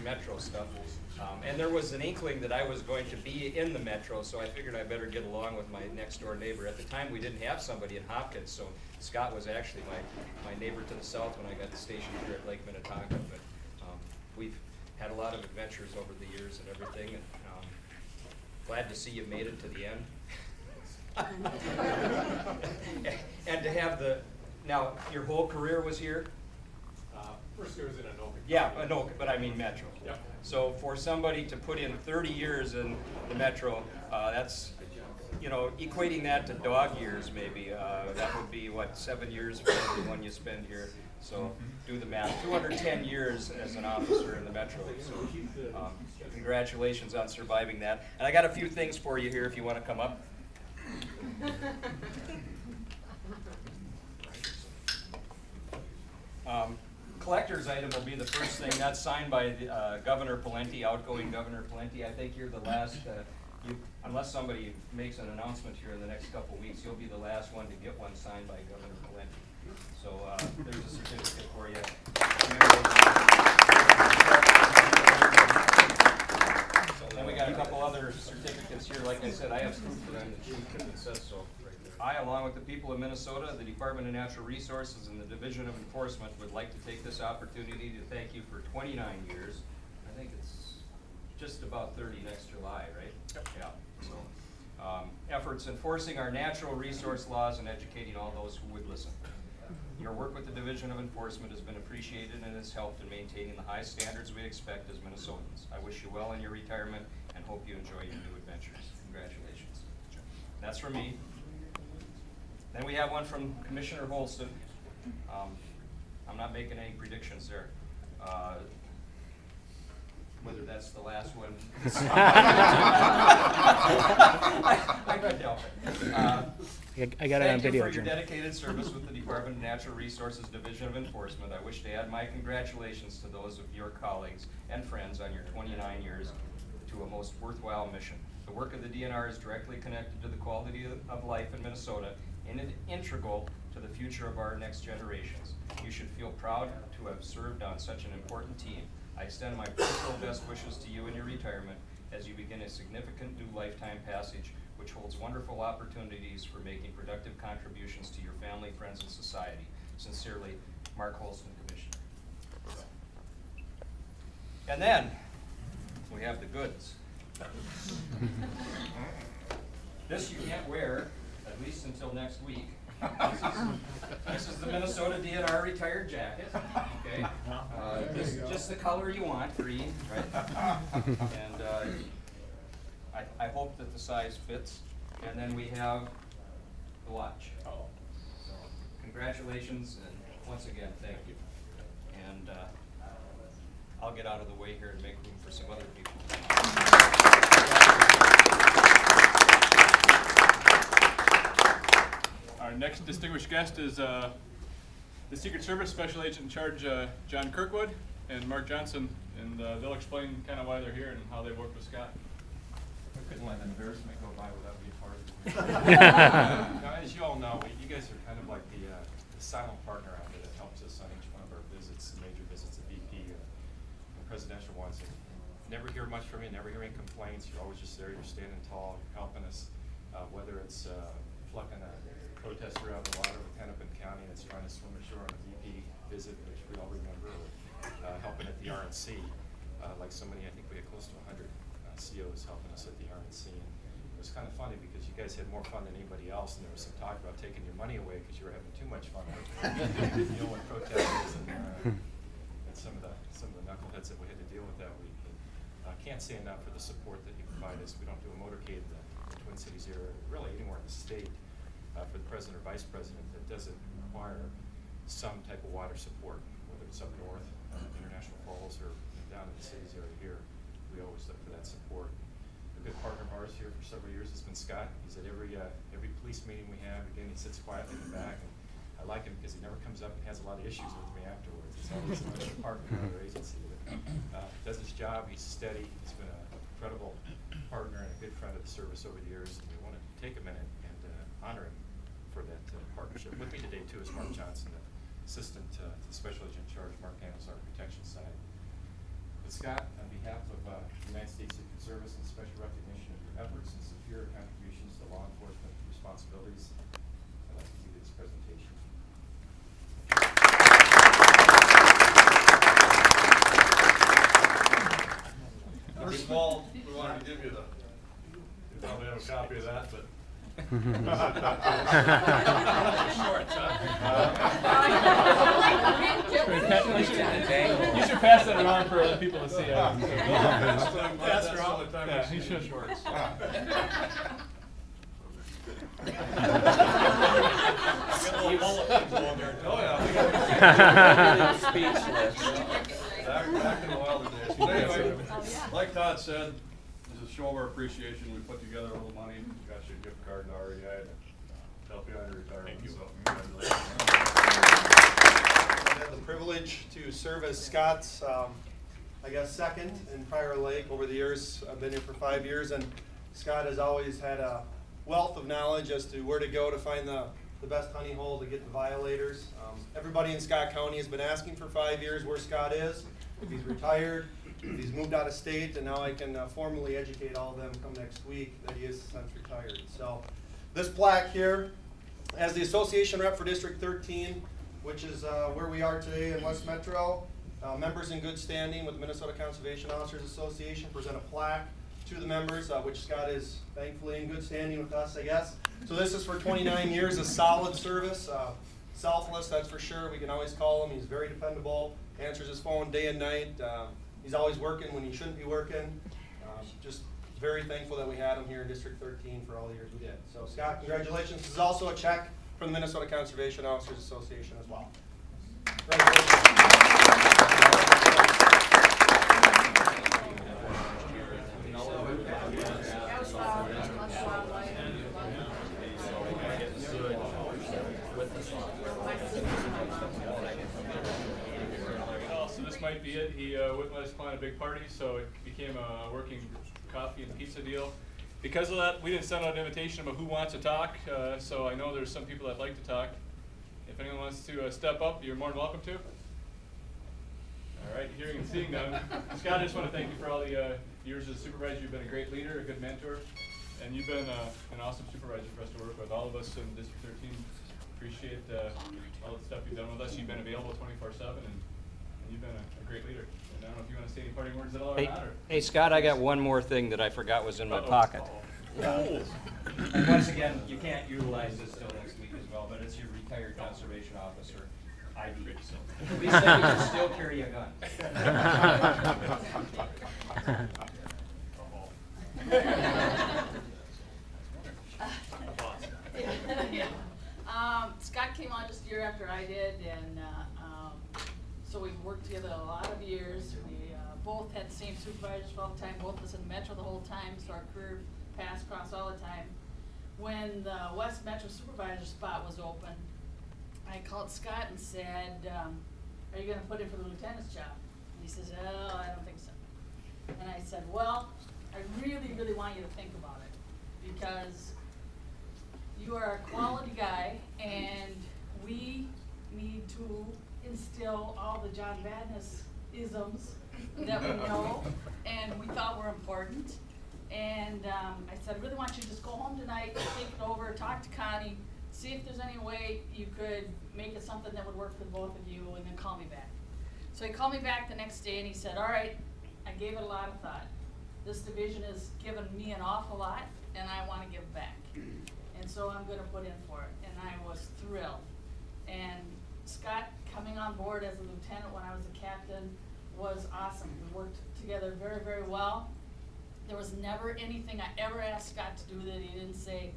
Metro stuff. And there was an inkling that I was going to be in the Metro, so I figured I better get along with my next door neighbor. At the time, we didn't have somebody in Hopkins, so Scott was actually my neighbor to the south when I got stationed here at Lake Minnetonka. But we've had a lot of adventures over the years and everything, and glad to see you made it to the end. And to have now your whole career was here? First year was in Anoka. Yeah, Anoka, but I mean Metro. Yep. So for somebody to put in 30 years in the Metro, that's, equating that to dog years maybe, that would be what, 7 years for every one you spend here. So do the math, 210 years as an officer in the Metro. So congratulations on surviving that. And I got a few things for you here if you want to come up. Collector's item will be the first thing. That's signed by Governor Pawlenty, outgoing Governor Pawlenty. I think you're the last, unless somebody makes an announcement here in the next couple weeks, you'll be the last one to get one signed by Governor Pawlenty. So there's a certificate for you. So then we got a couple other certificates here. Like I said, I have proof for them that it says so. I, along with the people of Minnesota, the Department of Natural Resources, and the Division of Enforcement, would like to take this opportunity to thank you for 29 years. I think it's just about 30 next July, right? Yep. Yeah. So, efforts enforcing our natural resource laws and educating all those who would listen. Your work with the Division of Enforcement has been appreciated and has helped in maintaining the high standards we expect as Minnesotans. I wish you well in your retirement and hope you enjoy your new adventures. Congratulations. That's from me. Then we have one from Commissioner Holston. I'm not making any predictions there. Whether that's the last one. I couldn't help it. I got it on video. Thank you for your dedicated service with the Department of Natural Resources Division of Enforcement. I wish to add my congratulations to those of your colleagues and friends on your 29 years to a most worthwhile mission. The work of the DNR is directly connected to the quality of life in Minnesota and integral to the future of our next generations. You should feel proud to have served on such an important team. I extend my personal best wishes to you in your retirement as you begin a significant new lifetime passage which holds wonderful opportunities for making productive contributions to your family, friends, and society. Sincerely, Mark Holston, Commissioner. And then, we have the goods. This you can't wear, at least until next week. This is the Minnesota DNR retired jacket. Okay, this is just the color you want, green, right? And I hope that the size fits. And then we have the watch. So, congratulations, and once again, thank you. And I'll get out of the way here and make room for some other people. Our next distinguished guest is the Secret Service Special Agent in Charge, John Kirkwood and Mark Johnson, and they'll explain kind of why they're here and how they've worked with Scott. I couldn't let an embarrassment go by without being part of it. Now, as you all know, you guys are kind of like the silent partner out there that helps us on each one of our visits, major visits, the VP, and presidential ones. And never hear much from you, never hear any complaints. You're always just there, you're standing tall, you're helping us, whether it's plucking a protester out of the water with Hennepin County that's trying to swim ashore on a VP visit, which we all remember, or helping at the RNC, like somebody, I think we had close to 100 COs helping us at the RNC. And it was kind of funny because you guys had more fun than anybody else, and there was some talk about taking your money away because you were having too much fun with dealing with protesters and some of the knuckleheads that we had to deal with that week. And can't say enough for the support that you provide us. We don't do a motorcade in the Twin Cities area, really anywhere in the state, for the president or vice president that doesn't require some type of water support, whether it's up north, International Falls, or down in the cities area here. We always look for that support. A good partner of ours here for several years has been Scott. He's at every police meeting we have. Again, he sits quietly in the back, and I like him because he never comes up and has a lot of issues with me afterwards. He's always a good partner in another agency. Does his job. He's steady. He's been an incredible partner and a good friend of the service over the years. And we want to take a minute and honor him for that partnership. With me today too is Mark Johnson, the assistant to the special agent in charge. Mark handles our protection side. But Scott, United States Secret Service in special recognition of your efforts and superior contributions to law enforcement responsibilities. I'd like to give you this presentation. First of all, we wanted to give you you probably have a copy of that, but. You should pass that around for other people to see. That's the only time Yeah, we he see should. the shorts. Oh, yeah. Back in the wilder days. But anyway, like Todd said, as a show of our appreciation, we put together a little money, got you a gift card to REI to help you on your retirement. So, congratulations. I had the privilege to serve as Scott's, I guess, second in Prior Lake over the years. I've been here for 5 years, and Scott has always had a wealth of knowledge as to where to go to find the best honey hole to get the violators. Everybody in Scott County has been asking for 5 years where Scott is, if he's retired, if he's moved out of state, and now I can formally educate all of them come next week that he is since retired. So this plaque here, as the association rep for District 13, which is where we are today in West Metro, members in good standing with the Minnesota Conservation Officers Association present a plaque to the members, which Scott is thankfully in good standing with us, I guess. So this is for 29 years of solid service, selfless, that's for sure. We can always call him. He's very dependable, answers his phone day and night. He's always working when he shouldn't be working. Just very thankful that we had him here in District 13 for all the years we did. So Scott, congratulations. This is also a check from the Minnesota Conservation Officers Association as well. So this might be it. He wouldn't let us plan a big party, so it became a working coffee and pizza deal. Because of that, we didn't send out an invitation about who wants to talk, so I know there's some people that like to talk. If anyone wants to step up, you're more than welcome to. All right, hearing and seeing them. Scott, I just want to thank you for all the years as a supervisor. You've been a great leader, a good mentor, and you've been an awesome supervisor for us to work with. All of us in District 13 appreciate all the stuff you've done with us. You've been available 24/7, and you've been a great leader. And I don't know if you want to say any parting words at all or not. Or? Hey, Scott, I got one more thing that I forgot was in my pocket. Oh. And once again, you can't utilize this till next week as well, but it's your retired conservation officer ID. So at least then you can still carry a gun. Scott came on just a year after I did, and so we've worked together a lot of years. We both had the same supervisors for all the time, both of us in Metro the whole time, so our career paths crossed all the time. When the West Metro supervisor spot was open, I called Scott and said, are you going to put in for the lieutenant's job? And he says, oh, I don't think so. And I said, well, I really, really want you to think about it, because you are a quality guy, and we need to instill all the John Vadnais isms that we know and we thought were important. And I said, I really want you to just go home tonight, think it over, talk to Connie, see if there's any way you could make it something that would work for both of you, and then call me back. So he called me back the next day and he said, all right, I gave it a lot of thought. This division has given me an awful lot, and I want to give back. And so I'm going to put in for it. And I was thrilled. And Scott coming on board as a lieutenant when I was a captain was awesome. We worked together very, very well. There was never anything I ever asked Scott to do that he didn't say,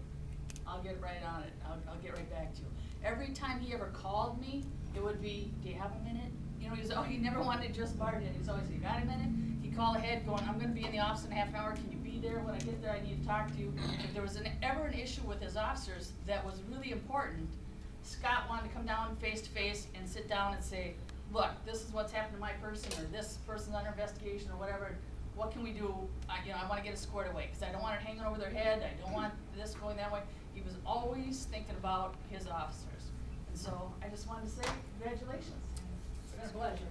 I'll get right on it. I'll get right back to you. Every time he ever called me, it would be, do you have a minute? You know, he never wanted to just bargain. He's always, you got a minute? He'd call ahead going, I'm going to be in the office in half an hour. Can you be there? When I get there, I need to talk to you. If there was ever an issue with his officers that was really important, Scott wanted to come down face to face and sit down and say, look, this is what's happened to my person, or this person's under investigation, or whatever. What can we do? I want to get it squared away, because I don't want it hanging over their head. I don't want this going that way. He was always thinking about his officers. And so I just wanted to say congratulations. It's been a pleasure.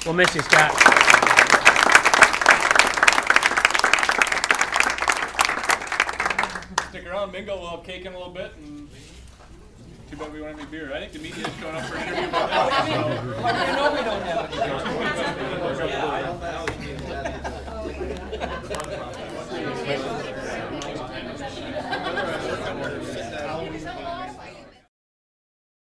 We'll miss you, Scott. Stick around, mingle, we'll have cake in a little bit, and too bad we don't have any beer. I think the media is showing up for an interview. How do you know we don't have any?